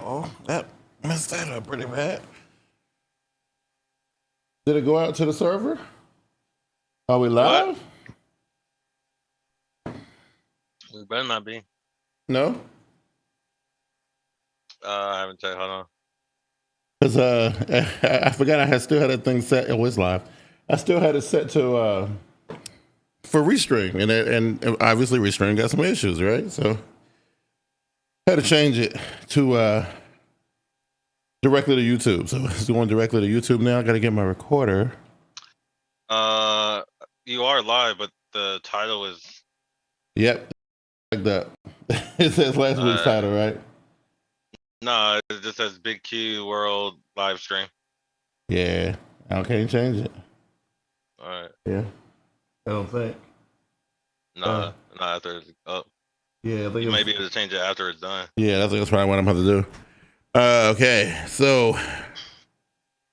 Oh, that messed that up pretty bad. Did it go out to the server? Are we live? We better not be. No? I haven't checked. Hold on. Because I forgot I still had that thing set. It was live. I still had it set to for Restream, and obviously Restream got some issues, right? So had to change it to directly to YouTube. So it's going directly to YouTube now. I got to get my recorder. You are live, but the title is. Yep, like that. It says last week's title, right? No, it just says biggqsworld live stream. Yeah, I can't change it. All right. Yeah, I don't think. Not after it's up. Yeah, I think you may be able to change it after it's done. Yeah, I think that's probably what I'm about to do. Okay, so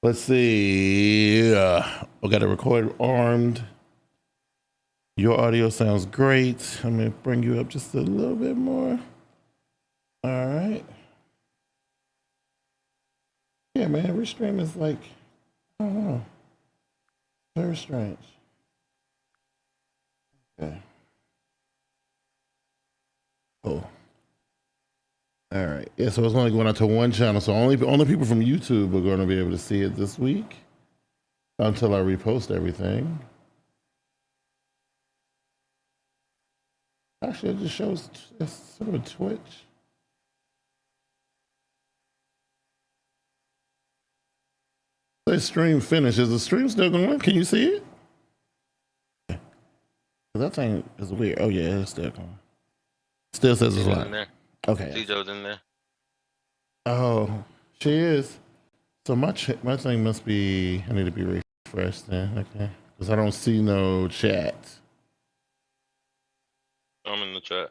let's see. We got a record armed. Your audio sounds great. I'm gonna bring you up just a little bit more. All right. Yeah, man, Restream is like, I don't know, very strange. Okay. Cool. All right. Yeah, so it's only going out to one channel, so only people from YouTube are going to be able to see it this week until I repost everything. Actually, it just shows it's sort of a Twitch. The stream finished. Is the stream still going? Can you see it? That thing is weird. Oh yeah, it's still going. Still says it's live. Okay. CJ's in there. Oh, she is. So my thing must be. I need to be refreshed then. Okay, because I don't see no chat. I'm in the chat.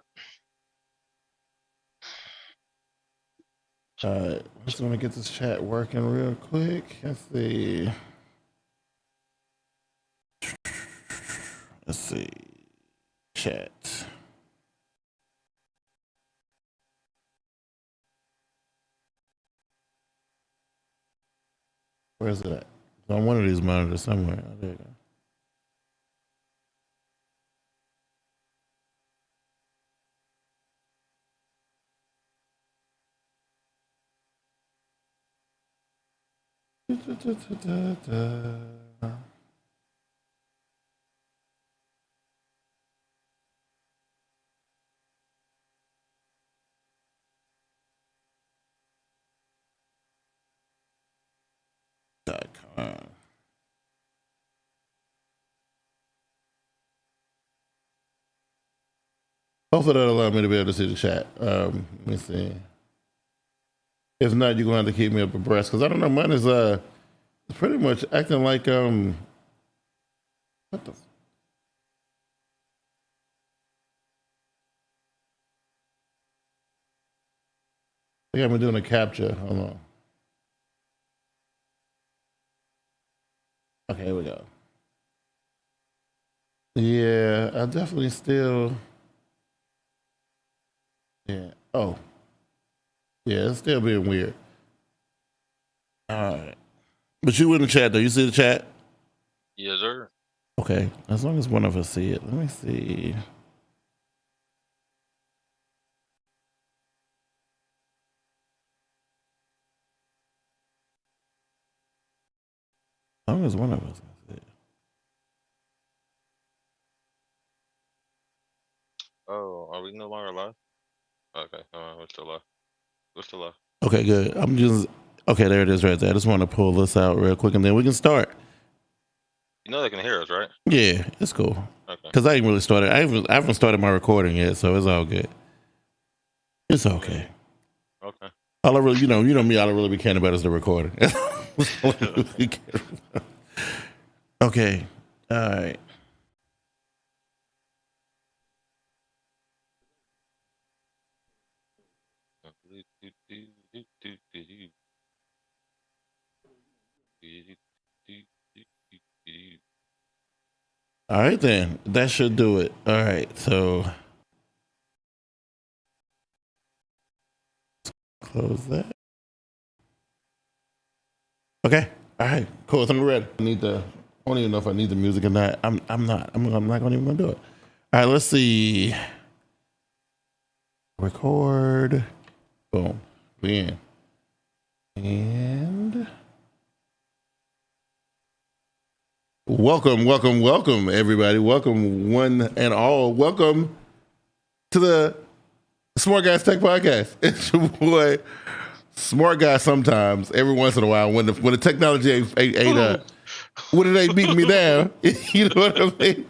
I'm just gonna get this chat working real quick. Let's see. Let's see. Chat. Where is it at? It's on one of these monitors somewhere. Oh, there you go. .com. Hopefully that'll allow me to be able to see the chat. Let me see. If not, you're gonna have to keep me up abreast because I don't know. Mine is pretty much acting like what the. I think I'm doing a capture. Hold on. Okay, here we go. Yeah, I definitely still. Yeah. Oh. Yeah, it's still being weird. All right. But you in the chat though. You see the chat? Yes, sir. Okay. As long as one of us see it. Let me see. As long as one of us can see it. Oh, are we no longer live? Okay, we're still live. We're still live. Okay, good. Okay, there it is right there. I just want to pull this out real quick and then we can start. You know they can hear us, right? Yeah, it's cool. Okay. Because I ain't really started. I haven't started my recording yet, so it's all good. It's okay. Okay. All I really, you know me, all I really be caring about is the recording. Okay. All right. All right, then. That should do it. All right. So close that. Okay. All right. Cool. It's on the red. I don't even know if I need the music or not. I'm not. I'm not even gonna do it. All right. Let's see. Record. Boom. We in. And welcome, everybody. Welcome, one and all. Welcome to the SmartGuyz Tech Podcast. It's your boy, Smart Guy. Sometimes, every once in a while, when the technology ain't when it ain't beating me down, you know what I mean?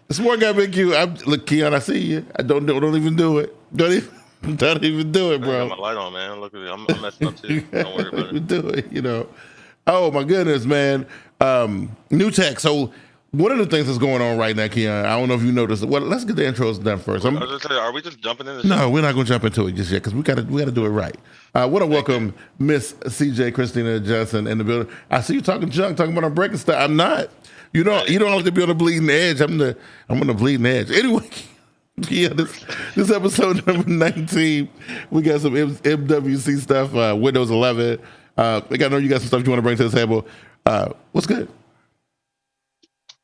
The Smart Guy, Big Q. Look, Keon, I see you. I don't even do it. Don't even do it, bro. I got my light on, man. Look at me. I'm messing up too. Don't worry about it. Do it, you know. Oh my goodness, man. New tech. So one of the things that's going on right now, Keon, I don't know if you noticed. Well, let's get the intros done first. I was just saying, are we just jumping in? No, we're not going to jump into it just yet because we got to do it right. I want to welcome Miss CJ Christina Johnson in the building. I see you talking junk, talking about I'm breaking stuff. I'm not. You don't have to be on the bleeding edge. I'm on the bleeding edge. Anyway. Yeah, this episode number 19, we got some MWC stuff, Windows 11. I know you got some stuff you want to bring to the table. What's good?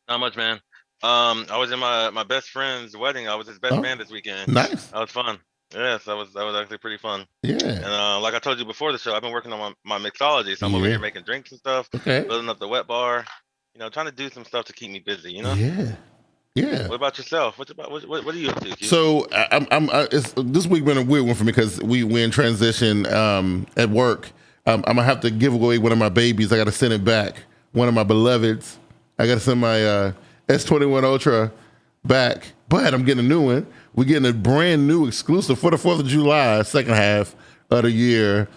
Not much, man. I was in my best friend's wedding. I was his best man this weekend. Nice. That was fun. Yes, that was actually pretty fun. Yeah. And like I told you before the show, I've been working on my mixology, so I'm over here making drinks and stuff, building up the wet bar, trying to do some stuff to keep me busy, Yeah. Yeah. What about yourself? What are you up to, Q? So this week been a weird one for me because we're in transition at work. I'm gonna have to give away one of my babies. I got to send it back. One of my beloveds. I got to send my S21 Ultra back, but I'm getting a new one. We're getting a brand new exclusive for the 4th of July, second half of the year,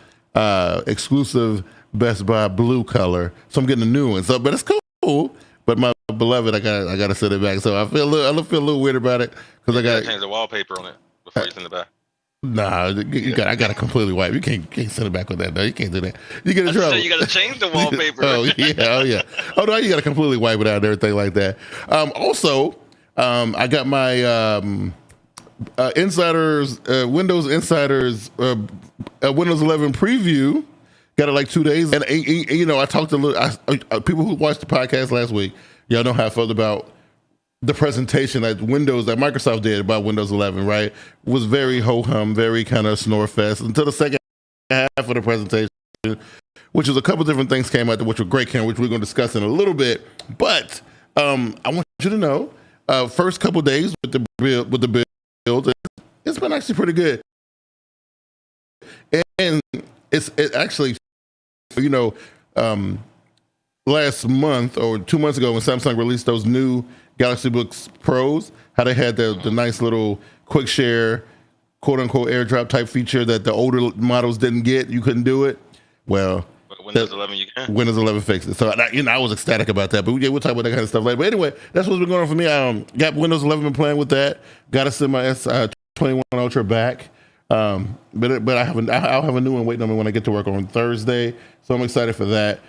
exclusive Best Buy blue color. So I'm getting a new one. So, but it's cool. But my beloved, I gotta send it back. So I feel a little weird about it because I gotta change the wallpaper on it before you send it back. Nah, I gotta completely wipe. You can't send it back with that. No, you can't do that. You get in trouble. You gotta change the wallpaper. Oh yeah. Oh no, you gotta completely wipe it out and everything like that. Also, I got my Windows Insiders Windows 11 preview. Got it like 2 days, and I talked to people who watched the podcast last week. Y'all know how I felt about the presentation that Microsoft did about Windows 11. Right, was very ho hum, very kind of snore fest until the second half of the presentation, which is a couple different things came out which were great, Ken, which we're going to discuss in a little bit. But I want you to know, first couple days with the build, it's been actually pretty good, and it actually. Last month or 2 months ago when Samsung released those new Galaxy Books Pros, how they had the nice little quick share, quote unquote airdrop type feature that the older models didn't get. You couldn't do it. Well, Windows 11 you can. Windows 11 fixed it. So I was ecstatic about that. But we'll talk about that kind of stuff later. But anyway, that's what's been going on for me. Got Windows 11, been playing with that. Got to send my S21 Ultra back. But I'll have a new one waiting on me when I get to work on Thursday. So I'm excited for that.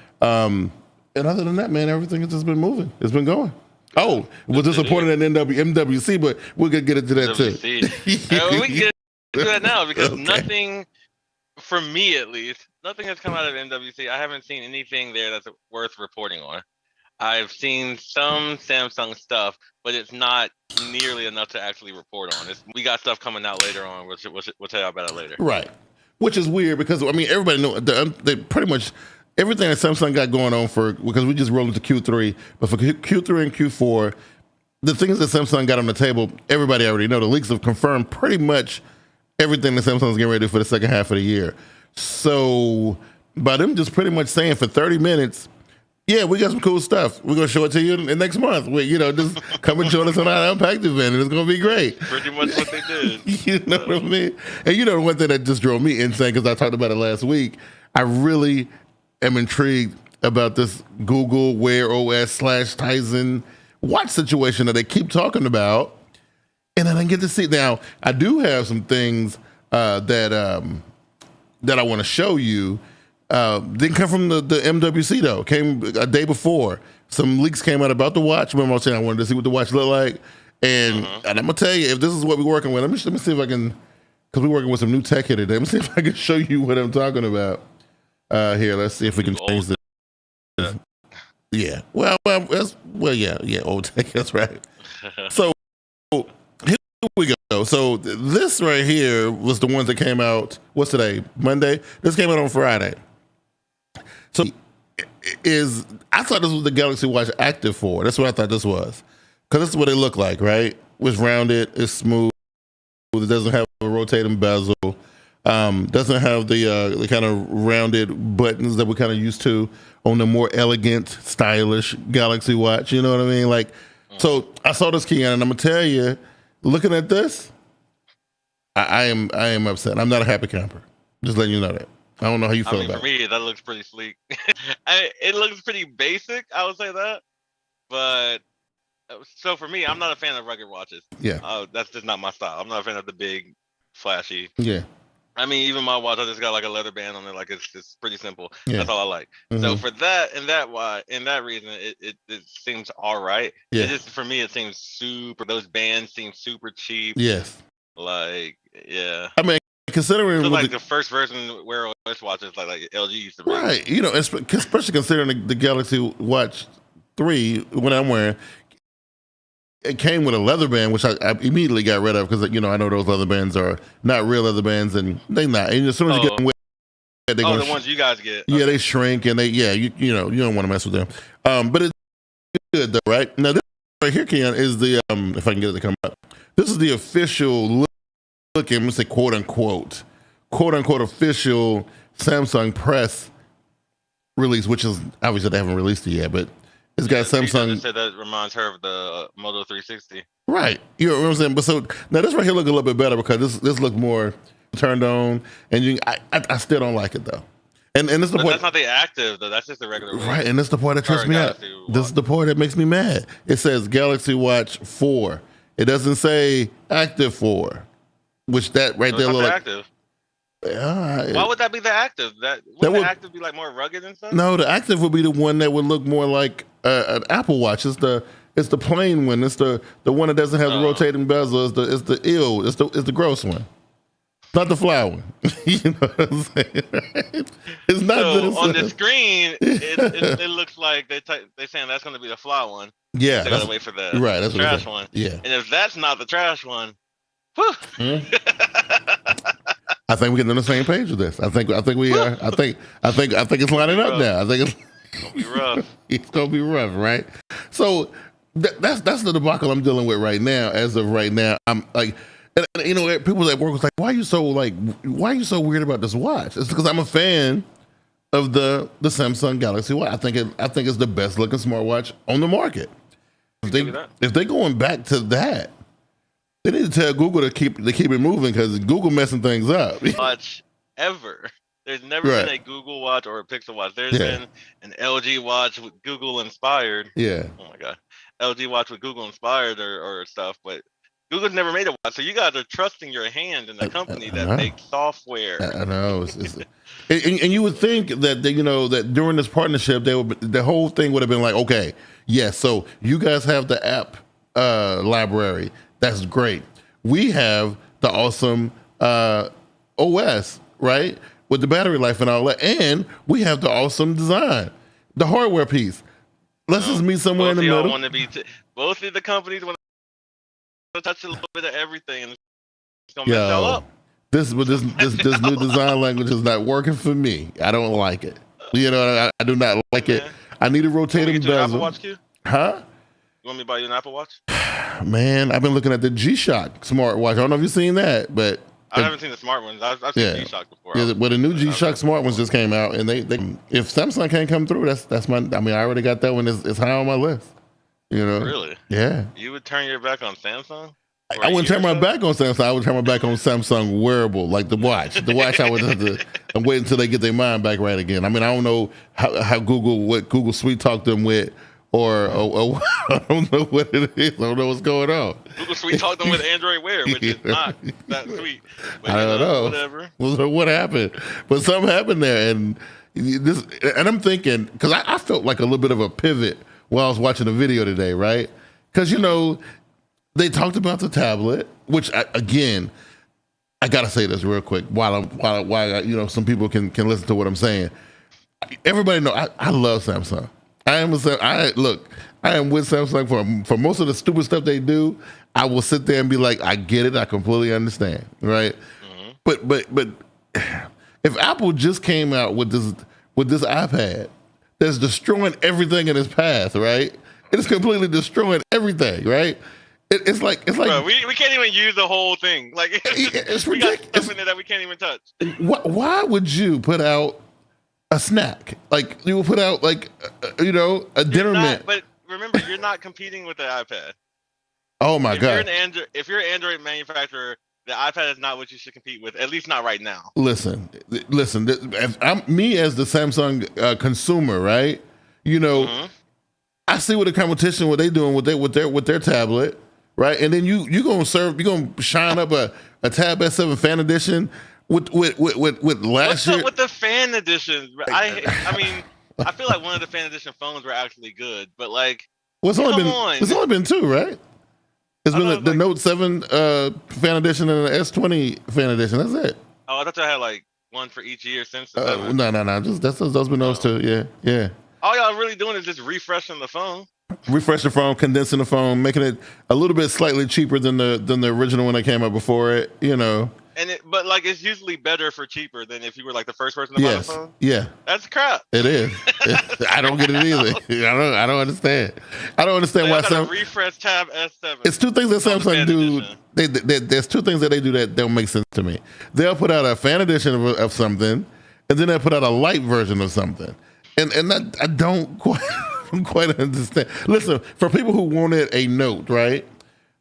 And other than that, man, everything has just been moving. It's been going. Oh, was disappointed in MWC, but we're gonna get into that too. We can get into that now because nothing, for me at least, nothing has come out of MWC. I haven't seen anything there that's worth reporting on. I've seen some Samsung stuff, but it's not nearly enough to actually report on. We got stuff coming out later on. We'll tell you about it later. Right, which is weird because everybody know they pretty much. Everything that Samsung got going on because we just rolled into Q3, but for Q3 and Q4, the things that Samsung got on the table, everybody already know. The leaks have confirmed pretty much everything that Samsung's getting ready to do for the second half of the year. So by them just pretty much saying for 30 minutes, yeah, we got some cool stuff. We're going to show it to you next month. Just come and join us on our Unpacked event, and it's going to be great. Pretty much what they did. You know what I mean? And the one thing that just drove me insane, because I talked about it last week, I really am intrigued about this Google Wear OS / Tizen watch situation that they keep talking about, and I didn't get to see. Now, I do have some things that I want to show you. Didn't come from the MWC though. Came a day before. Some leaks came out about the watch. Remember I was saying I wanted to see what the watch looked like, and I'm gonna tell you if this is what we're working with. Let me see if I can, because we're working with some new tech here today. Let me see if I can show you what I'm talking about. Here, let's see if we can change this. yeah. Well, yeah. Old tech. That's right. So here we go. So this right here was the ones that came out. What's today? Monday. This came out on Friday. So I thought this was the Galaxy Watch Active 4. That's what I thought this was, because this is what it looked like, right? It's rounded, it's smooth, it doesn't have a rotating bezel, doesn't have the kind of rounded buttons that we're kind of used to on the more elegant, stylish Galaxy Watch. You know what I mean? Like, so I saw this, Keon, and I'm gonna tell you, looking at this, I am upset. I'm not a happy camper. Just letting you know that. I don't know how you feel about it. For me, that looks pretty sleek. It looks pretty basic, I would say that. But so for me, I'm not a fan of rugged watches. Yeah. That's just not my style. I'm not a fan of the big, flashy. Yeah. I mean, even my watch, I just got like a leather band on it. Like it's pretty simple. Yeah. That's all I like. Mm-hmm. So for that and that reason, it seems all right. Yeah. It just, for me, it seems super. Those bands seem super cheap. Yes. Like, yeah. I mean, considering like the first version Wear OS watches like LG used to be. Right. You know, especially considering the Galaxy Watch 3, when I'm wearing, it came with a leather band, which I immediately got rid of because, you know, I know those leather bands are not real leather bands, and they're not. And as soon as you get them, they're the ones you guys get. Yeah, they shrink, and you know, you don't want to mess with them. But it's good though, right? Now this right here, Keon, is the if I can get it to come up. This is the official looking, I'm gonna say quote unquote official Samsung press release, which is obviously they haven't released it yet, but it's got Samsung. Said that reminds her of the Moto 360. Right, you know what I'm saying. But so now this right here look a little bit better because this look more turned on, and I still don't like it though. And this is the point. That's not the active though. That's just the regular. Right, and this is the part that trips me out. This is the part that makes me mad. It says Galaxy Watch 4. It doesn't say Active 4, which that right there look like active. Why would that be the active? Wouldn't the active be like more rugged and stuff? No, the active would be the one that would look more like an Apple Watch. It's the plain one. It's the one that doesn't have the rotating bezel. It's the gross one, not the flower one. You know what I'm saying? Right? It's not this on the screen. It looks like they're saying that's going to be the flower one. Yeah, they gotta wait for the that's trash one. Yeah, and if that's not the trash one, whew. I think we're getting on the same page with this. I think we are. I think it's lining up now. I think it's gonna be rough. It's gonna be rough, right? So that's the debacle I'm dealing with right now. As of right now, I'm like, and you know, people at work was like, why are you so weird about this watch? It's because I'm a fan of the Samsung Galaxy Watch. I think it's the best looking smartwatch on the market. If they're going back to that, they need to tell Google to keep it moving because Google messing things up. Watch ever. There's never been a Google Watch or a Pixel Watch. There's been an LG Watch with Google inspired. Yeah. Oh my God. LG Watch with Google inspired or stuff, but Google's never made a watch. So you guys are trusting your hand in a company that makes software. I know. And you would think that that during this partnership, the whole thing would have been like, okay, yes, so you guys have the app library. That's great. We have the awesome OS, right? With the battery life and all that. And we have the awesome design, the hardware piece. Let's just meet somewhere in the middle. Both of the companies want to touch a little bit of everything. And it's going to mess y'all up. This new design language is not working for me. I don't like it. You know, I do not like it. I need a rotating bezel. Apple Watch, Q? Huh? You want me to buy you an Apple Watch? Man, I've been looking at the G-Shock smartwatch. I don't know if you've seen that, but I haven't seen the smart ones. I've seen G-Shock before. Yeah, well, the new G-Shock smart ones just came out, and they if Samsung can't come through, that's my. I mean, I already got that one. It's high on my list. You know? Really? Yeah. You would turn your back on Samsung? I wouldn't turn my back on Samsung. I would turn my back on Samsung wearable, like the watch. The watch, I would have to. I'm waiting until they get their mind back right again. I mean, I don't know what Google sweet talked them with. Or I don't know what it is. I don't know what's going on. Google Sweet talked them with Android Wear, which is not that sweet. But, I don't know. Whatever. Well, what happened? But something happened there, and I'm thinking because I felt like a little bit of a pivot while I was watching the video today, right? Because they talked about the tablet, which I gotta say this real quick while some people can listen to what I'm saying. everybody know I love Samsung. I am with Samsung for most of the stupid stuff they do. I will sit there and be like, I get it, I completely understand, right? Mm-hmm. But if Apple just came out with this iPad that's destroying everything in its path, right? It is completely destroying everything, right? It's like bro, we can't even use the whole thing. Like it's we ridiculous. got stuff in there that we can't even touch. Why would you put out a snack? Like you would put out like a dinner mint. But remember, you're not competing with the iPad. Oh my God! If you're an Android manufacturer, the iPad is not what you should compete with. At least not right now. Listen. I'm me as the Samsung consumer, right? Mm-hmm. I see what the competition, what they doing with their tablet, right? And then you're gonna shine up a Tab S7 Fan Edition with last year. What's up with the Fan Editions? I mean, I feel like one of the Fan Edition phones were actually good, but like, it's only been two, right? It's been the Note 7 Fan Edition and the S20 Fan Edition. That's it. Oh, I thought I had like one for each year since. No. Just those been those two. Yeah. All y'all really doing is just refreshing the phone. Refresh the phone, condensing the phone, making it a little bit slightly cheaper than the original one that came out before it. But like it's usually better for cheaper than if you were like the first person to buy the phone. Yeah, that's crap. It is. I don't get it either. I don't understand. I don't understand why some refresh Tab S7. It's two things that Samsung do. There's two things that they do that don't make sense to me. They'll put out a fan edition of something, and then they'll put out a light version of something, and that I don't quite understand. Listen, for people who wanted a Note, right?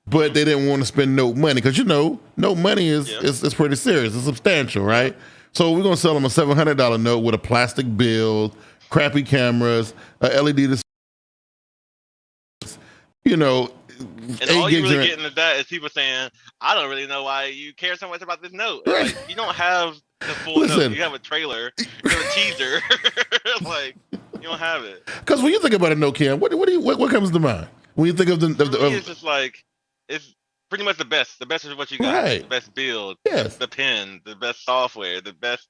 But they didn't want to spend Note money because Note money is pretty serious. It's substantial, right? So we're gonna sell them a $700 Note with a plastic build, crappy cameras, LED display. And all you're really getting is that is people saying, "I don't really know why you care so much about this Note." Right. Like, you don't have the full Note. You have a trailer, you have a teaser. Like you don't have it. Because when you think about a Note, Cam, what comes to mind when you think of it's just like. It's pretty much the best. The best is what you got. Right. The best build. Yes. The pen. The best software. The best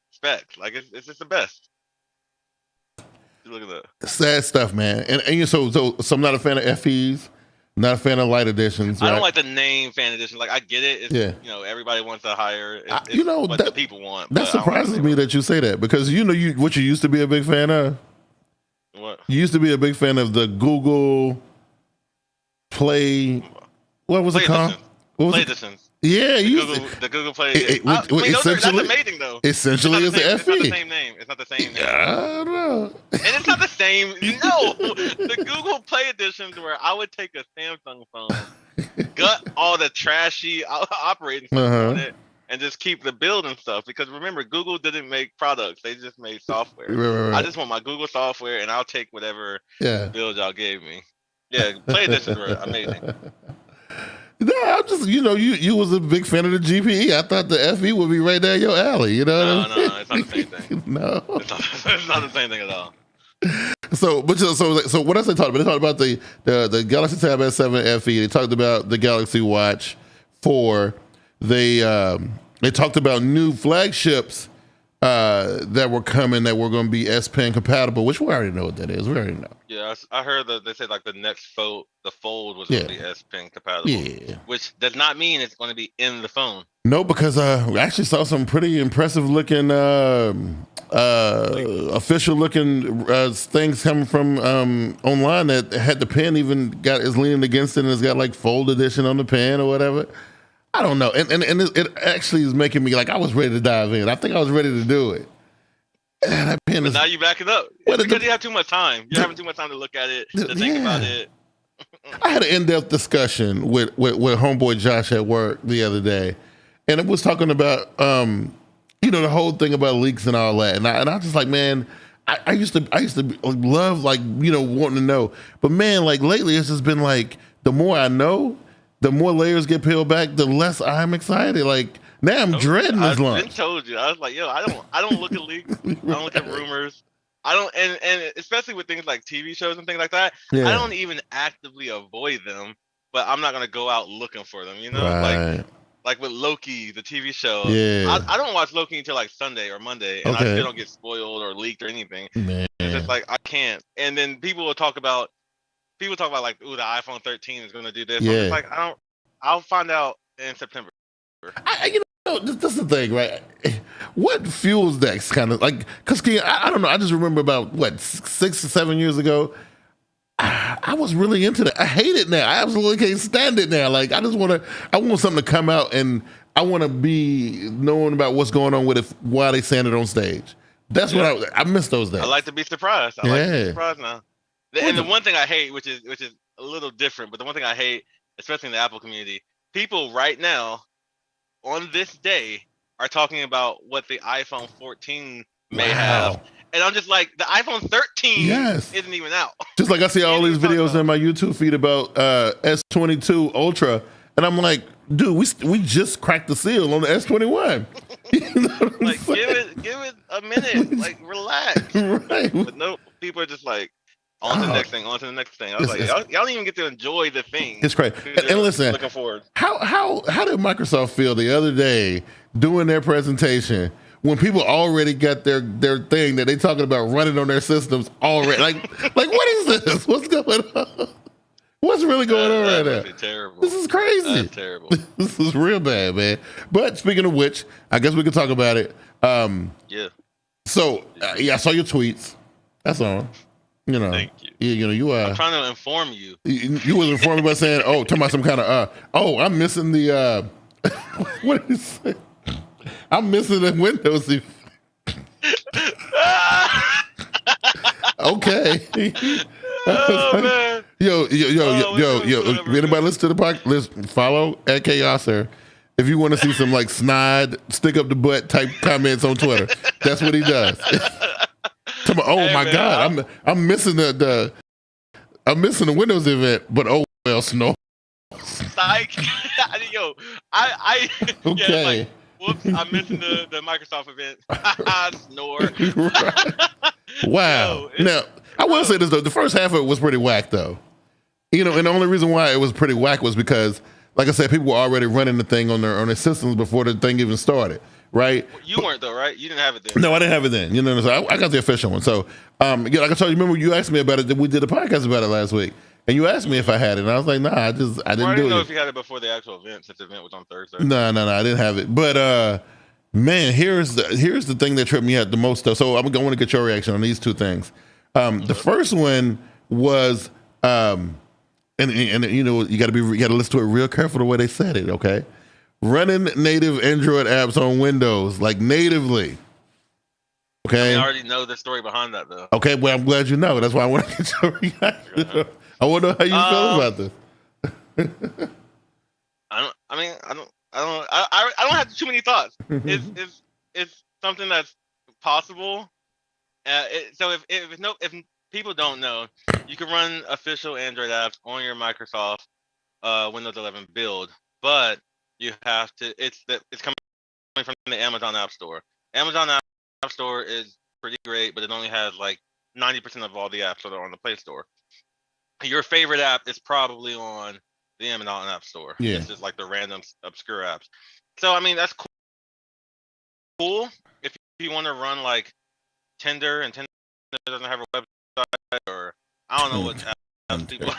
specs. Like it's just the best. Look at that. Sad stuff, man. And so I'm not a fan of FEs. Not a fan of light editions. Right? I don't like the name Fan Edition. Like I get it. It's, everybody wants a higher. What the people want. That surprises me that you say that because what you used to be a big fan of. What? You used to be a big fan of the Google Play. What was it called? Play Editions. Yeah, the Google Play. That's amazing though. Essentially, it's an FE. It's not the same name. It's not the same name. I don't know. And it's not the same. No, the Google Play Editions where I would take a Samsung phone, gut all the trashy operating system on it, and just keep the build and stuff. Because remember, Google didn't make products; they just made software. Right. I just want my Google software, and I'll take whatever build y'all gave me. Yeah, Play Editions were amazing. No, I'm just you was a big fan of the GPE. I thought the FE would be right there your alley. No, it's not the same thing. No, it's not the same thing at all. So what else they talked about? They talked about the Galaxy Tab S7 FE. They talked about the Galaxy Watch 4. They talked about new flagships that were coming that were going to be S Pen compatible, which we already know what that is. We already know. Yeah, I heard that they said like the next fold, the Fold was going to be S Pen compatible. Yeah, which does not mean it's going to be in the phone. No, because we actually saw some pretty impressive looking, official looking things coming from online that had the pen is leaning against it and it's got like Fold edition on the pen or whatever. I don't know, and it actually is making me like I was ready to dive in. I think I was ready to do it. That pen now you back it up. It's because you have too much time. You're having too much time to look at it, to think about it. I had an in-depth discussion with homeboy Josh at work the other day, and it was talking about the whole thing about leaks and all that. And I was just like, man, I used to love wanting to know, but man, like lately it's just been like the more I know, the more layers get peeled back, the less I'm excited. Like now I'm dreading this launch. I told you. I was like, yo, I don't look at leaks. I don't look at rumors. I don't, and especially with things like TV shows and things like that, I don't even actively avoid them, but I'm not going to go out looking for them, Right. Like like with Loki, the TV show. Yeah. I don't watch Loki until like Sunday or Monday, and I still don't get spoiled or leaked or anything. Man. It's just like I can't. And then people talk about like, ooh, the iPhone 13 is going to do this. Yeah. I'm just like, I'll find out in September. This is the thing, right? What fuels that kind of like? Because I don't know. I just remember about 6 or 7 years ago. I was really into that. I hate it now. I absolutely can't stand it now. Like I want something to come out, and I want to be knowing about what's going on with it while they saying it on stage. That's what I miss those days. I like to be surprised. I like to be surprised now. And the one thing I hate, which is a little different, but the one thing I hate, especially in the Apple community, people right now on this day are talking about what the iPhone 14 may have. And I'm just like, the iPhone 13 isn't even out. Just like I see all these videos in my YouTube feed about S22 Ultra, and I'm like, dude, we just cracked the seal on the S21. You know like, give it a minute. Like, relax. Right. But no, people are just like, on to the next thing, on to the next thing. I was like, y'all don't even get to enjoy the thing. It's crazy. And listen, looking forward. How did Microsoft feel the other day doing their presentation when people already got their thing that they talking about running on their systems already? Like what is this? What's going on? What's really going on right now? Terrible. This is crazy. That's terrible. This is real bad, man. But speaking of which, I guess we could talk about it. Yeah. So I saw your tweets. That's all. You know, thank you. I'm trying to inform you. You was informing by saying, talking about some kind of I'm missing the what did you say? I'm missing the Windows. Okay. Oh man. Yo. Anybody listen to the podcast? Listen, follow at Chaoser. If you want to see some like snide, stick up the butt type comments on Twitter, that's what he does. God, I'm missing the Windows event, but snow. Like, yo, I okay. Like, whoops, I'm missing the Microsoft event. Snore. Wow. Now, I will say this though, the first half of it was pretty whack though. And the only reason why it was pretty whack was because, like I said, people were already running the thing on their systems before the thing even started. Right? You weren't though, right? You didn't have it then. No, I didn't have it then. So I got the official one. So, like I told you, remember you asked me about it. We did a podcast about it last week, and you asked me if I had it, and I was like, nah, I didn't do it. I didn't know if you had it before the actual event, since the event was on Thursday. No, I didn't have it. But man, here's the thing that tripped me out the most. Though. So I want to get your reaction on these two things. The first one was, and you got to listen to it real careful the way they said it. Okay. Running native Android apps on Windows, like natively. Okay. I already know the story behind that, though. Okay, well, I'm glad you know. That's why I want to get your reaction. I want to know how you feel about this. I don't have too many thoughts. It's something that's possible. So if people don't know, you can run official Android apps on your Microsoft Windows 11 build, but you have to. It's coming from the Amazon App Store. Amazon App Store is pretty great, but it only has like 90% of all the apps that are on the Play Store. Your favorite app is probably on the Amazon App Store. Yeah. It's just like the random obscure apps. So I mean that's cool if you want to run like Tinder, and Tinder doesn't have a website, or I don't know what apps people.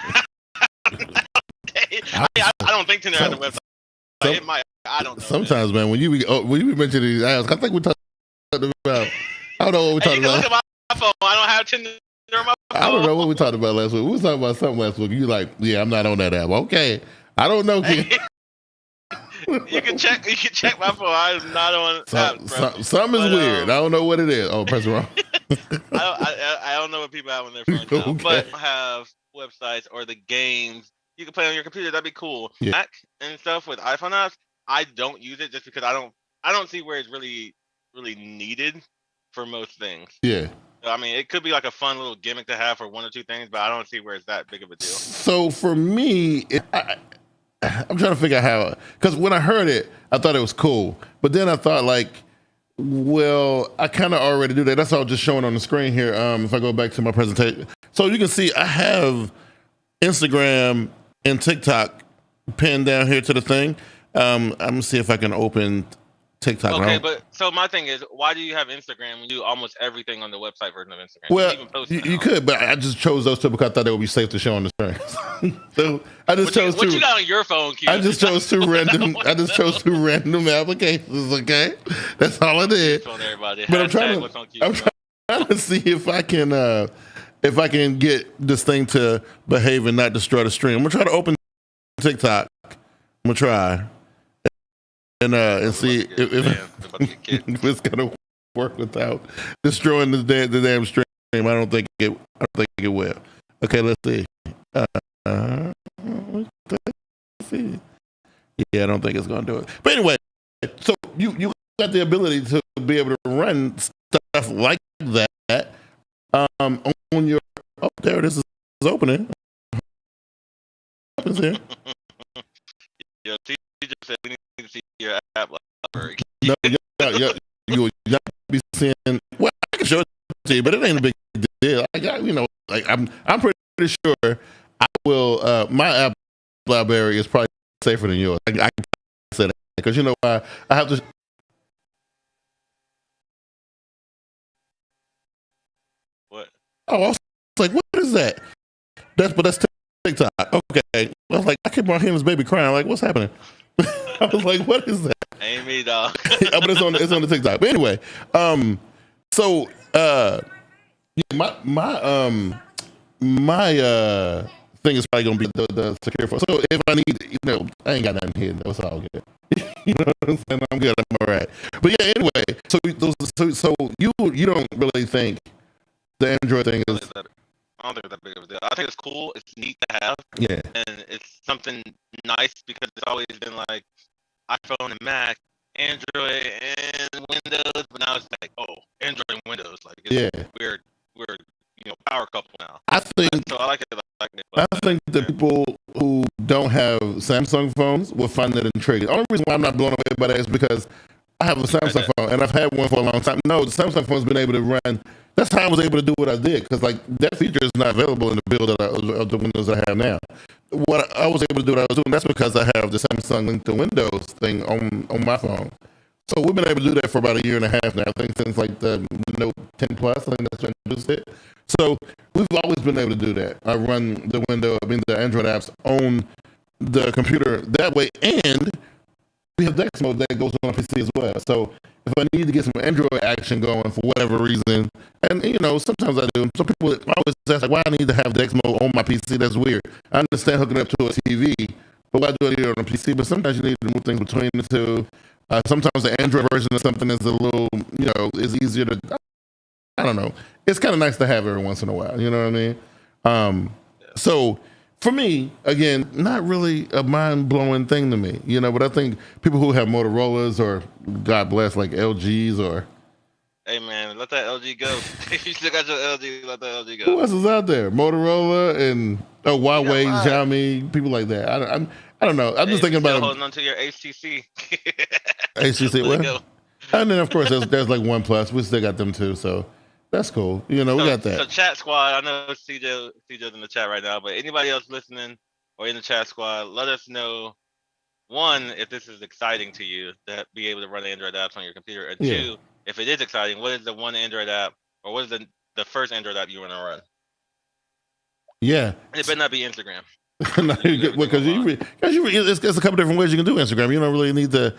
I don't think Tinder has a website. It might. I don't know. Sometimes, man, when you be mentioning these apps, I think we talked about. I don't know what we talked about. Look at my phone. I don't have Tinder on my phone. I don't know what we talked about last week. We was talking about something last week. You like, yeah, I'm not on that app. Okay, I don't know. You can check my phone. I'm not on apps, something is weird. I don't know what it is. Oh, press wrong. I don't know what people have on their phones now, but have websites or the games you can play on your computer. That'd be cool. Yeah. Mac and stuff with iPhone apps. I don't use it just because I don't see where it's really needed for most things. Yeah. So, I mean, it could be like a fun little gimmick to have for one or two things, but I don't see where it's that big of a deal. So for me, I'm trying to figure out how, because when I heard it, I thought it was cool. But then I thought like, well, I kind of already do that. That's all just showing on the screen here. If I go back to my presentation. So you can see I have Instagram and TikTok pinned down here to the thing. I'm gonna see if I can open TikTok. Okay, but so my thing is, why do you have Instagram when you do almost everything on the website version of Instagram? Well, you even post you could, but I just chose those two because I thought they would be safe to show on the screen. So I just chose what two. you got on your phone, Q? I just chose two random. I just chose two random applications. Okay, that's all I did. But I'm trying to see if I can get this thing to behave and not destroy the stream. I'm gonna try to open TikTok. I'm gonna try and see if it's gonna work without destroying the damn stream. I don't think it will. Okay, let's see. Let's see. Yeah, I don't think it's gonna do it. But anyway, so you got the ability to be able to run stuff like that on your. Oh, there it is. It's opening. Opens here. Yo, T just said we need to see your app library. No, you not be seeing. Well, I can show it to you, but it ain't a big deal. I'm pretty sure I will. My app library is probably safer than yours. I can say that because you know why? I have to. What? Oh, I was like, what is that? That's TikTok. Okay, I was like, I keep my hands baby crying. Like, what's happening? I was like, what is that? Ain't me, dog. But it's on the TikTok. But anyway, so my thing is probably gonna be the secure phone. So if I need, I ain't got nothing here. That's all good. You know what I'm saying? I'm good. I'm all right. But yeah, anyway, so you don't really think the Android thing is? I don't think it's that big of a deal. I think it's cool. It's neat to have. Yeah. And it's something nice because it's always been like iPhone and Mac, Android and Windows, but now it's like, Android and Windows. Like, we're power couple now. I like it. I think the people who don't have Samsung phones will find that intriguing. The only reason why I'm not blown away by that is because I have a Samsung phone and I've had one for a long time. No, the Samsung phone's been able to run. That's how I was able to do what I did because that feature is not available in the build of the Windows I have now. What I was able to do what I was doing, that's because I have the Samsung Link to Windows thing on my phone. So we've been able to do that for about a year and a half now. I think since like the Note 10 Plus, I think that's when I introduced it. So we've always been able to do that. I run the Android apps on the computer that way, and we have Dex mode that goes on PC as well. So if I need to get some Android action going for whatever reason, and sometimes I do. Some people always ask like, why I need to have Dex mode on my PC. That's weird. I understand hooking up to a TV, but why do I need it on a PC? But sometimes you need to move things between the two. Sometimes the Android version of something is a little, is easier to. I don't know. It's kind of nice to have every once in a while. You know what I mean? So for me, again, not really a mind-blowing thing to me, but I think people who have Motorola's or, God bless, like LGs or... Hey, man, let that LG go. If you still got your LG, let that LG go. Who else is out there? Motorola and Huawei, Xiaomi, people like that. I don't know. I'm just thinking about... holding on to your HTC. HTC, what? And then, of course, there's like OnePlus. We still got them, too, so... That's cool. We got that. So chat squad, I know CJ's in the chat right now, but anybody else listening or in the chat squad, let us know, one, if this is exciting to you to be able to run Android apps on your computer, and two, if it is exciting, what is the one Android app or what is the first Android app you want to run? Yeah. And it better not be Instagram. Because it's a couple different ways you can do Instagram. You don't really need to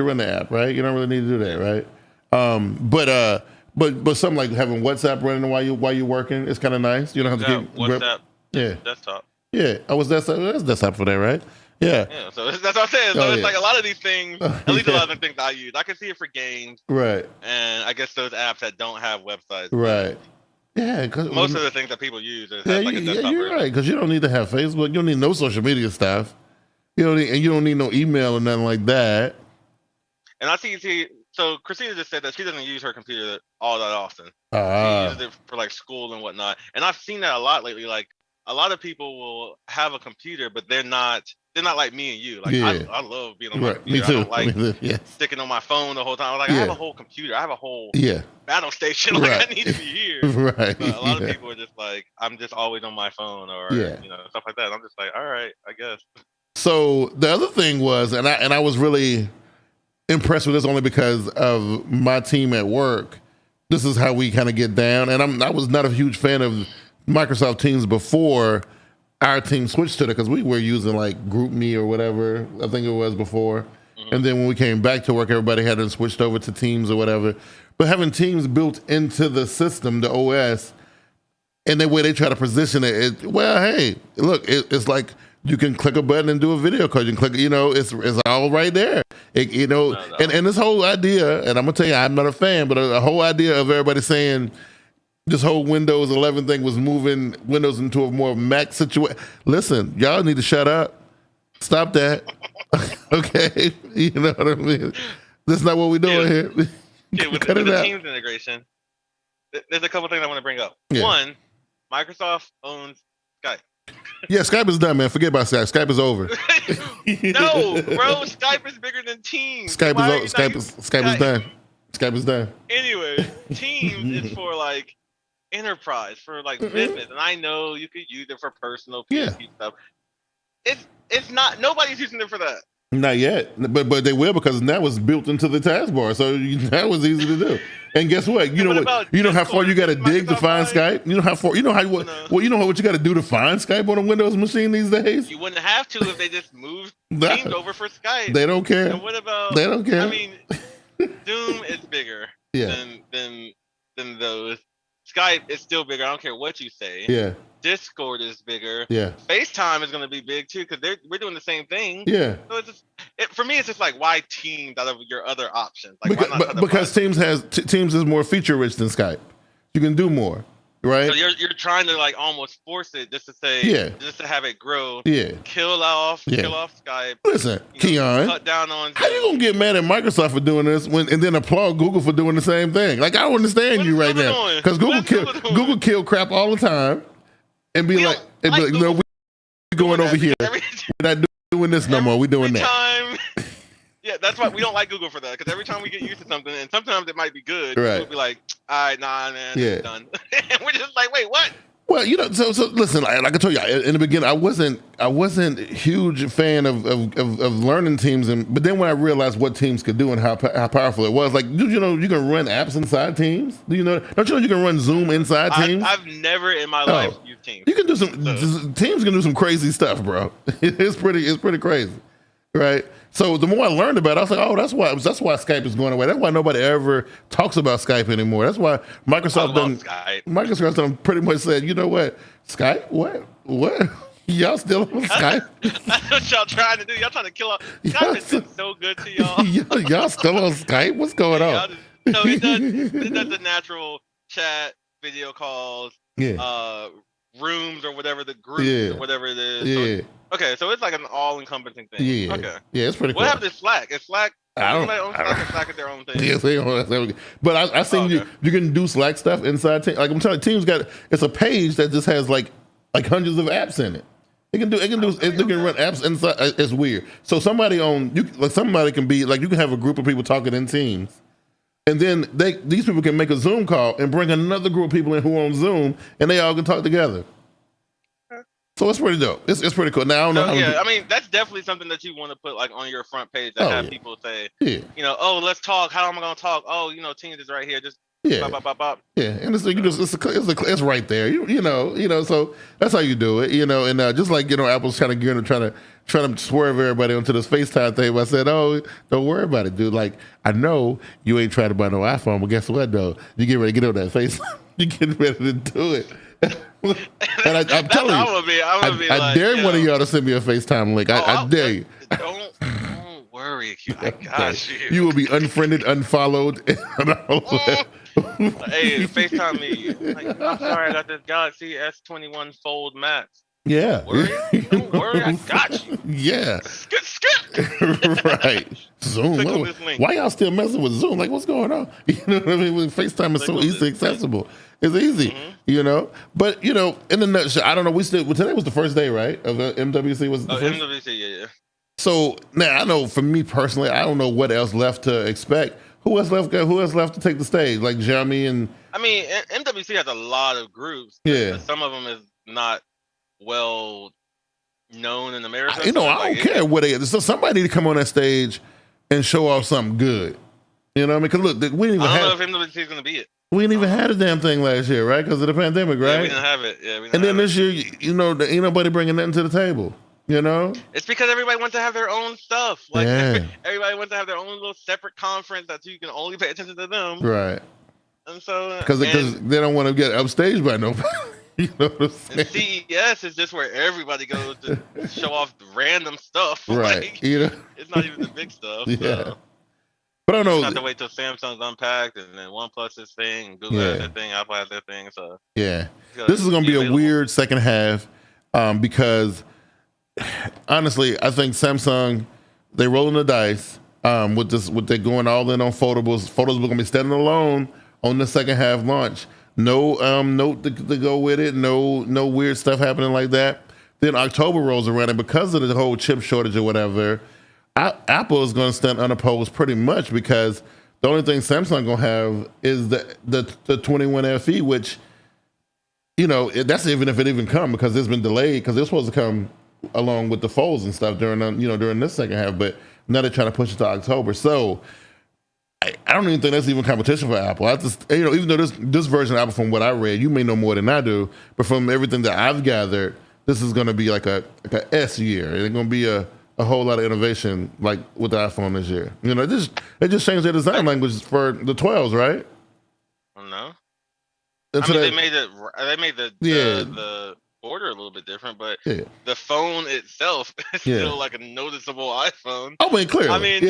run the app, right? You don't really need to do that, right? But something like having WhatsApp running while you're working, it's kind of nice. You don't have to keep WhatsApp. Desktop. Yeah, that's desktop for that, right? Yeah. Yeah. So that's what I'm saying. So it's like a lot of these things. At least a lot of the things I use. I can see it for games. Right. And I guess those apps that don't have websites. Right. Yeah. Most of the things that people use is like a desktop you're right. Because you don't need to have Facebook. You don't need no social media stuff. You don't need no email or nothing like that. And I see. So Christina just said that she doesn't use her computer all that often. She uses it for like school and whatnot. And I've seen that a lot lately. Like a lot of people will have a computer, but they're not like me and you. Like I love being on my computer. Me too. I don't like sticking on my phone the whole time. Like I have a whole computer. I have a whole battle station. Like I need to be here. Right. But a lot of people are just like, I'm just always on my phone or stuff like that. And I'm just like, all right, I guess. So the other thing was, and I was really impressed with this only because of my team at work. This is how we kind of get down. And I was not a huge fan of Microsoft Teams before our team switched to it, because we were using like GroupMe or whatever, I think it was before. Mm-hmm. And then when we came back to work, everybody had to switched over to Teams or whatever. But having Teams built into the system, the OS, and the way they try to position it, well, hey, look, it's like you can click a button and do a video call. You can click, it's all right there. No. And this whole idea, and I'm gonna tell you, I'm not a fan, but a whole idea of everybody saying this whole Windows 11 thing was moving Windows into a more Mac situation. Listen, y'all need to shut up. Stop that. Okay, you know what I mean? That's not what we're doing here. Yeah, with the Teams integration, there's a couple things I want to bring up. Yeah. One, Microsoft owns Skype. Yeah, Skype is done, man. Forget about Skype. Skype is over. No, bro, Skype is bigger than Teams. Skype is done. Skype is done. Anyway, Teams is for like enterprise, for like business, and I know you could use it for personal PC stuff. It's not. Nobody's using it for that. Not yet, but they will, because now it's built into the taskbar, so that was easy to do. And guess what? You know how far you got to dig to find Skype. You know how far. You know what you got to do to find Skype on a Windows machine these days. You wouldn't have to if they just moved Teams over for Skype. They don't care. And what about? They don't care. I mean, Zoom is bigger than those. Skype is still bigger. I don't care what you say. Yeah. Discord is bigger. Yeah. FaceTime is going to be big too, because we're doing the same thing. Yeah. So for me, it's just like, why Teams out of your other options? Like, because Teams is more feature rich than Skype. You can do more, right? So you're trying to like almost force it just to say, just to have it grow. Yeah. Kill off Skype. Listen, Keon, cut down on. How you gonna get mad at Microsoft for doing this and then applaud Google for doing the same thing? Like, I don't understand you right now, because Google kill crap all the time. And be like, we're going over here. We're not doing this no more. We're doing that. Yeah, that's why we don't like Google for that. Because every time we get used to something, and sometimes it might be good, right, we'll be like, all right, nah, man, it's done. And we're just like, wait, what? Well, so listen, like I told you in the beginning, I wasn't a huge fan of learning Teams, but then when I realized what Teams could do and how powerful it was, like, you can run apps inside Teams. Don't you know you can run Zoom inside Teams? I've never in my life used Teams. You can do Teams can do some crazy stuff, bro. It's pretty crazy, right? So the more I learned about it, I was like, oh, that's why Skype is going away. That's why nobody ever talks about Skype anymore. That's why Microsoft done pretty much said, you know what, Skype? What? Y'all still on Skype? That's what y'all trying to do. Y'all trying to kill off. Skype has been so good to y'all. Y'all still on Skype? What's going on? No, it does the natural chat, video calls, rooms or whatever, the groups or whatever it is. Yeah. So, okay, so it's like an all-encompassing thing. Yeah. Okay. Yeah, it's pretty cool. What happened to Slack? Is Slack... Slack is their own thing. Yeah, but I think you can do Slack stuff inside Teams. Like, I'm telling you, Teams it's a page that just has like hundreds of apps in it. It can run apps inside. It's weird. So somebody can be like, you can have a group of people talking in Teams, and then these people can make a Zoom call and bring another group of people in who are on Zoom, and they all can talk together. So it's pretty dope. It's pretty cool. Now I don't know. I mean, that's definitely something that you want to put like on your front page to have people say, let's talk. How am I going to talk? Oh, Teams is right here. Just bop, bop, bop. Yeah, and it's right there. You know. So that's how you do it. And just like Apple's kind of trying to swerve everybody onto this FaceTime thing. I said, oh, don't worry about it, dude. Like, I know you ain't trying to buy no iPhone, but guess what, though? You get ready to get on that FaceTime. You get ready to do it. And I'm telling you, I dare one of y'all to send me a FaceTime link. I dare you. Don't worry, I got you. You will be unfriended, unfollowed. Hey, FaceTime me. Like, I'm sorry, I got this Galaxy S21 Fold Max. Yeah. Don't worry, I got you. Yeah. Skip. Right. Zoom. Why y'all still messing with Zoom? Like, what's going on? You know what I mean? FaceTime is so easily accessible. It's easy, But, in the nutshell, I don't know. Today was the first day, right? Of the MWC was the first? MWC, yeah. So, now, I know for me personally, I don't know what else left to expect. Who else left to take the stage? Like Jeremy and... I mean, MWC has a lot of groups. Yeah. Some of them is not well known in America. I don't care what they. So somebody need to come on that stage and show off something good. You know what I mean? Because look, we didn't even I don't know if MWC is going to be it. We didn't even have the damn thing last year, right? Because of the pandemic, right? Yeah, we didn't have it. Yeah, we didn't and then have this year, ain't nobody bringing nothing to the table. You know? It's because everybody wants to have their own stuff. Like everybody wants to have their own little separate conference that you can only pay attention to them. Right. And so because they don't want to get upstaged by nobody. You know what I'm saying? CES is just where everybody goes to show off random stuff. Right. Like, it's not even the big stuff. Yeah. So. But I don't know. You have to wait till Samsung's unpacked, and then OnePlus is thing, Google has their thing, Apple has their thing. So this is going to be a weird second half because honestly, I think Samsung they rolling the dice with this. With they going all in on foldables. Foldables are going to be standing alone on the second half launch. No note to go with it. No weird stuff happening like that. Then October rolls around, and because of the whole chip shortage or whatever. Apple is going to stand unopposed pretty much because the only thing Samsung going to have is the 21 FE, which, that's even if it even come because it's been delayed because it's supposed to come along with the folds and stuff during this second half, but now they're trying to push it to October. So I don't even think that's even competition for Apple. I just, even though this version of Apple, from what I read, you may know more than I do, but from everything that I've gathered, this is going to be like a S year. It's going to be a whole lot of innovation, like with the iPhone this year. They just changed their design language for the 12s, right? No. I mean, they made the border a little bit different, but the phone itself is still like a noticeable iPhone. I mean, clearly. I mean,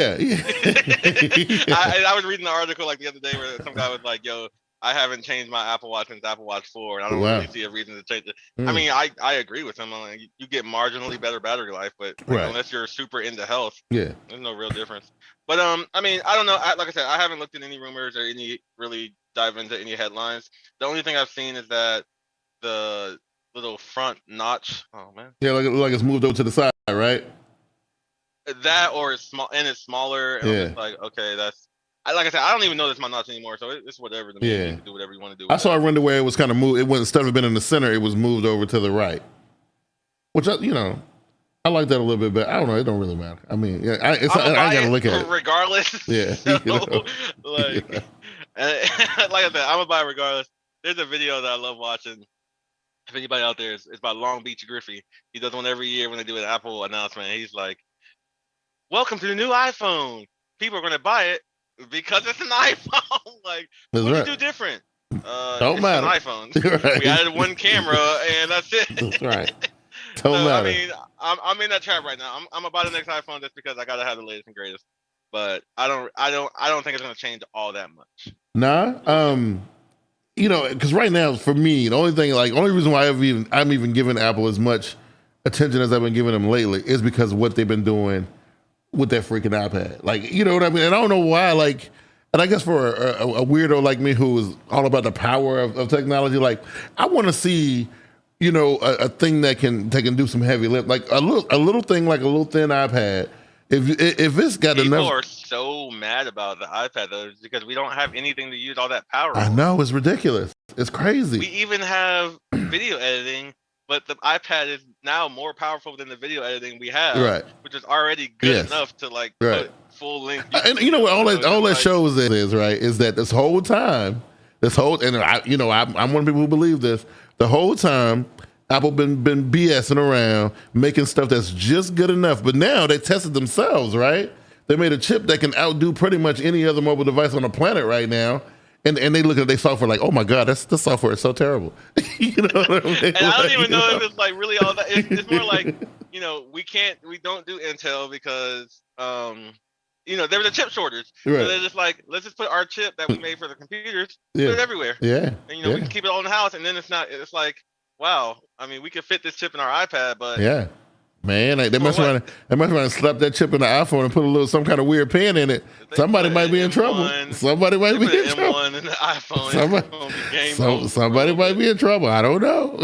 I was reading the article like the other day where some guy was like, "Yo, I haven't changed my Apple Watch since Apple Watch 4, and I don't really see a reason to change it." I mean, I agree with him. Like, you get marginally better battery life, but unless you're super into health, there's no real difference. But I mean, I don't know. Like I said, I haven't looked at any rumors or any really dive into any headlines. The only thing I've seen is that the little front notch. Oh man. Yeah, like it's moved over to the side, right? That or it's small and it's smaller. And I'm just like, okay, that's. Like I said, I don't even know that's my notch anymore, so it's whatever. You can do whatever you want to do. I saw a render where it was kind of moved. It instead of being in the center, it was moved over to the right. Which I like that a little bit, but I don't know. It don't really matter. I mean, I gotta look at it regardless. Yeah. So, like I said, I'm gonna buy it regardless. There's a video that I love watching. If anybody out there, it's by Long Beach Griffey. He does one every year when they do an Apple announcement. He's like, "Welcome to the new iPhone. People are gonna buy it." Because it's an iPhone. Like, what do you do different? Don't matter. It's an iPhone. Right. We added one camera, and that's it. That's right. Don't matter. I mean, I'm in that trap right now. I'm gonna buy the next iPhone just because I gotta have the latest and greatest. But I don't think it's gonna change all that much. Nah. Because right now, for me, the only reason why I'm even giving Apple as much attention as I've been giving them lately is because of what they've been doing with that freaking iPad. Like, you know what I mean? And I don't know why, like, and I guess for a weirdo like me who is all about the power of technology, like, I want to see, a thing that can do some heavy lift, like a little thing, like a little thin iPad. If it's got enough. People are so mad about the iPad though, because we don't have anything to use all that power. I know, it's ridiculous. It's crazy. We even have video editing. But the iPad is now more powerful than the video editing we have, which is already good enough to put full length. And you know what? All that shows is that this whole time, and I'm one of the people who believe this. The whole time, Apple been BSing around, making stuff that's just good enough. But now they tested themselves, right? They made a chip that can outdo pretty much any other mobile device on the planet right now. And they look at their software like, oh my God, the software is so terrible. You know what I mean? And I don't even know if it's like really all that. It's more like, we don't do Intel because, there was a chip shortage. Right. So they're just like, let's just put our chip that we made for the computers, put it everywhere. Yeah. And, we can keep it all in the house. And then it's like, wow, I mean, we could fit this chip in our iPad, but. Yeah. Man, they must want to slap that chip in the iPhone and put some kind of weird pin in it. Somebody might be in trouble. Somebody might be in trouble. M1 in the iPhone. Somebody might be in trouble. I don't know.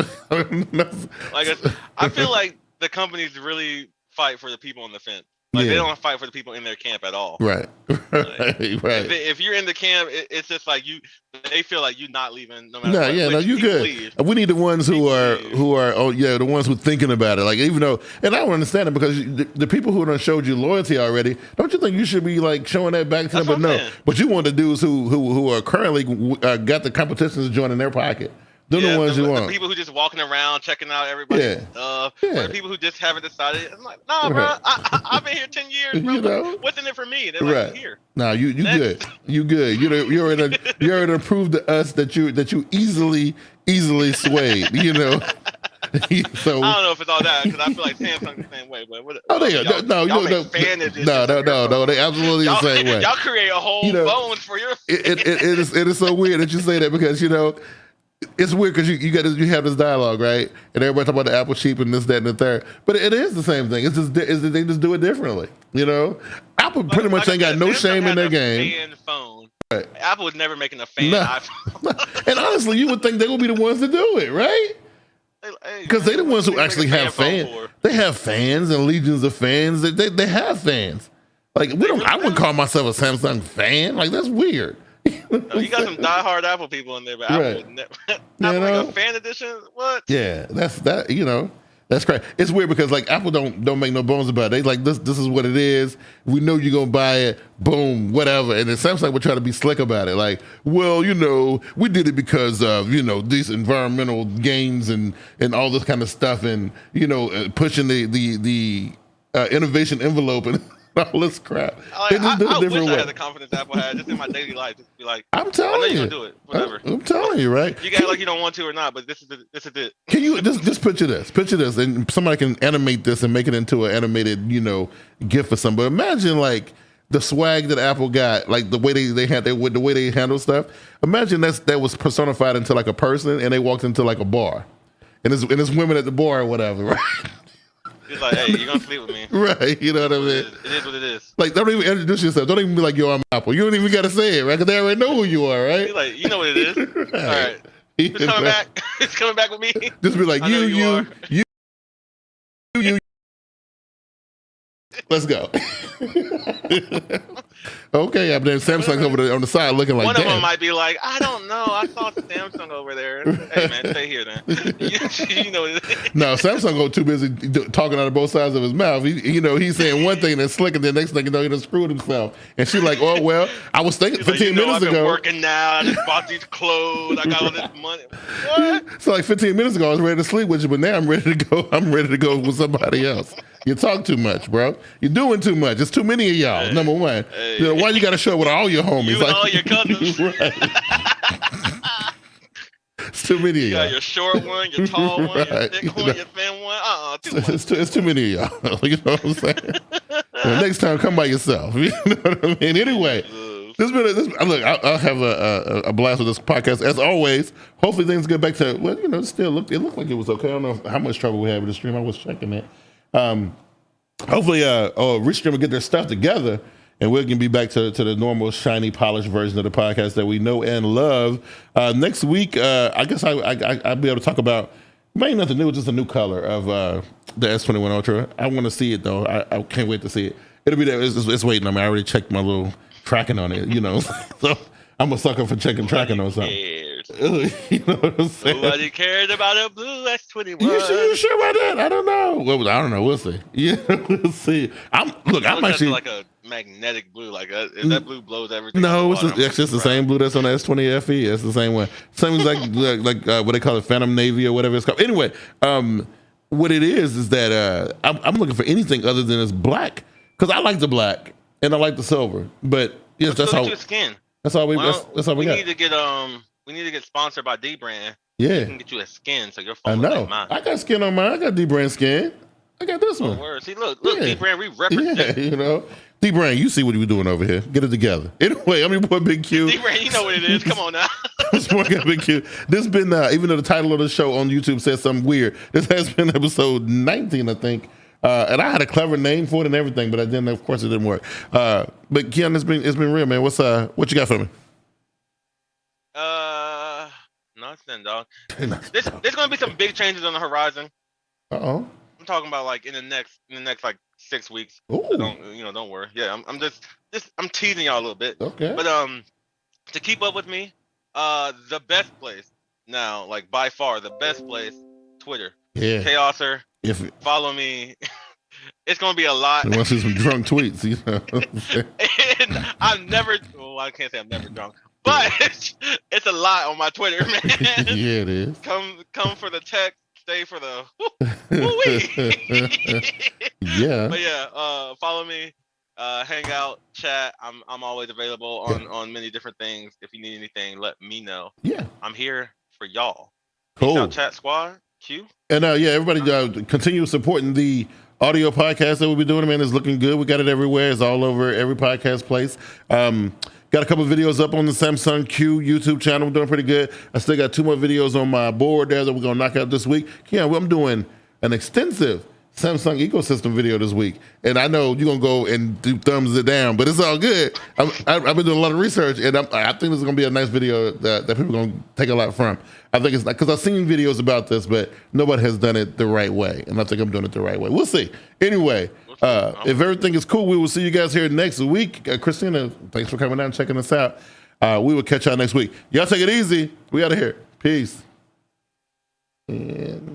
I feel like the companies really fight for the people on the fence. Like they don't fight for the people in their camp at all. Right. Like, right. If you're in the camp, it's just like they feel like you're not leaving no matter what. No, you good. Leave. We need the ones who are the ones who are thinking about it. Like even though, and I don't understand it because the people who done showed you loyalty already, don't you think you should be like showing that back to them? But no, but you want the dudes who are currently got the competitions joining their pocket. They're the ones you want. The people who just walking around checking out everybody's stuff. Or the people who just haven't decided. I'm like, nah, bro. I've been here 10 years, bro. You know? What's in it for me? They're like, here. Nah, you good. You good. You're already proved to us that you easily swayed. You know. So I don't know if it's all that because I feel like Samsung's the same way. But no, they absolutely the same way. Y'all create a whole bone for your. It is so weird that you say that because it's weird because you have this dialogue, right? And everybody talk about the Apple cheap and this, that, and the third. But it is the same thing. It's just they just do it differently. Apple pretty much ain't got no shame in their game. Fan phone. Right. Apple was never making a fan iPhone. And honestly, you would think they would be the ones to do it, right? Because they're the ones who actually have fans. They have fans and legions of fans. They have fans. Like I wouldn't call myself a Samsung fan. Like that's weird. No, you got some diehard Apple people in there, but Apple would never. Like a fan edition? What? Yeah, that's crazy. It's weird because like Apple don't make no bones about it. They like this is what it is. We know you're gonna buy it. Boom, whatever. And it sounds like we're trying to be slick about it. Like, well, we did it because of these environmental gains and all this kind of stuff, and pushing the innovation envelope and. All this crap. I wish I had the confidence Apple had just in my daily life. Just be like, I'm telling you, I know you're gonna do it. Whatever. I'm telling you, right? You got like you don't want to or not, but this is it. Can you just picture this? Picture this, and somebody can animate this and make it into an animated, GIF or something. But imagine like the swag that Apple got, like the way they handle stuff. Imagine that was personified into like a person, and they walked into like a bar, and it's women at the bar or whatever, right? It's like, hey, you're gonna sleep with me. Right, you know what I mean? It is what it is. Like, don't even introduce yourself. Don't even be like, yo, I'm Apple. You don't even gotta say it, right? Because they already know who you are, right? You're like, you know what it is. Right. All right. It's coming back. It's coming back with me. Just be like, you. Let's go. Okay, then Samsung's over there on the side looking like one damn. of them might be like, I don't know. I saw Samsung over there. Hey man, stay here then. you know what it is. No, Samsung go too busy talking out of both sides of his mouth. He's saying one thing that's slick, and the next thing he done screwed himself. And she's like, oh well, I was thinking 15 minutes I've been ago. Working now. I just bought these clothes. I got all this money. What? So like 15 minutes ago, I was ready to sleep with you, but now I'm ready to go. I'm ready to go with somebody else. You talk too much, bro. You're doing too much. It's too many of y'all. Hey, number one. Hey. Why you got to show it with all your homies? You and all your cousins. Right. It's too many of y'all. You got your short one, your tall one, your thick one, your thin one. Too much. It's too many of y'all. You know what I'm saying? Next time, come by yourself. You know what I mean? Anyway. Look, I'll have a blast with this podcast as always. Hopefully things get back to it looked like it was okay. I don't know how much trouble we had with the stream. I was checking it. Hopefully Restream will get their stuff together and we can be back to the normal shiny polished version of the podcast that we know and love. Next week, I guess I'll be able to talk about maybe nothing new, just a new color of the S21 Ultra. I want to see it though. I can't wait to see it. It'll be there. It's waiting on me. I already checked my little tracking on it, so I'm a sucker for checking tracking on something. You know what I'm saying? Nobody cared about a blue S21. You sure about that? I don't know. Well, I don't know. We'll see. Yeah, we'll see. I'm actually like a magnetic blue. Like if that blue blows everything. No, it's just the same blue that's on the S20 FE. It's the same one. Same as like what they call it, Phantom Navy or whatever it's called. Anyway, what it is that I'm looking for anything other than it's black because I like the black and I like the silver. But yes, that's how. Skin. That's all we. That's all we got. We need to get sponsored by D Brand. Yeah, we can get you a skin so your phone. I know. Like mine. I got skin on mine. I got D Brand skin. I got this one. Word. See, look, D Brand. We represent. Yeah, D Brand. You see what we're doing over here. Get it together. Anyway, I'm your boy Big Q. D Brand. You know what it is. Come on now. SmartGuyz Big Q. This has been even though the title of the show on YouTube says something weird. This has been episode 19, I think. And I had a clever name for it and everything, but I didn't. Of course, it didn't work. But Keon, it's been real, man. What you got for me? Nothing, dog. There's gonna be some big changes on the horizon. Uh-oh. I'm talking about like in the next like 6 weeks. Ooh. So don't worry. Yeah, I'm just I'm teasing y'all a little bit. Okay. But to keep up with me, the best place now, like by far the best place, Twitter. Yeah. Chaoser. Follow me. It's gonna be a lot. You want to see some drunk tweets, you know? And I can't say I'm never drunk, but it's a lot on my Twitter, man. Yeah, it is. Come for the text, stay for the Yeah. But yeah, follow me, hang out, chat. I'm always available on many different things. If you need anything, let me know. Yeah. I'm here for y'all. Cool. Peace out, chat squad. Q. And yeah, everybody continue supporting the audio podcast that we'll be doing, man. It's looking good. We got it everywhere. It's all over every podcast place. Got a couple videos up on the Samsung Q YouTube channel. We're doing pretty good. I still got 2 more videos on my board there that we're going to knock out this week. Yeah, I'm doing an extensive Samsung ecosystem video this week. And I know you're going to go and do thumbs it down, but it's all good. I've been doing a lot of research, and I think this is going to be a nice video that people are going to take a lot from. I think it's because I've seen videos about this, but nobody has done it the right way. And I think I'm doing it the right way. We'll see. Anyway, if everything is cool, we will see you guys here next week. Christina, thanks for coming down and checking us out. We will catch y'all next week. Y'all take it easy. We out of here. Peace. And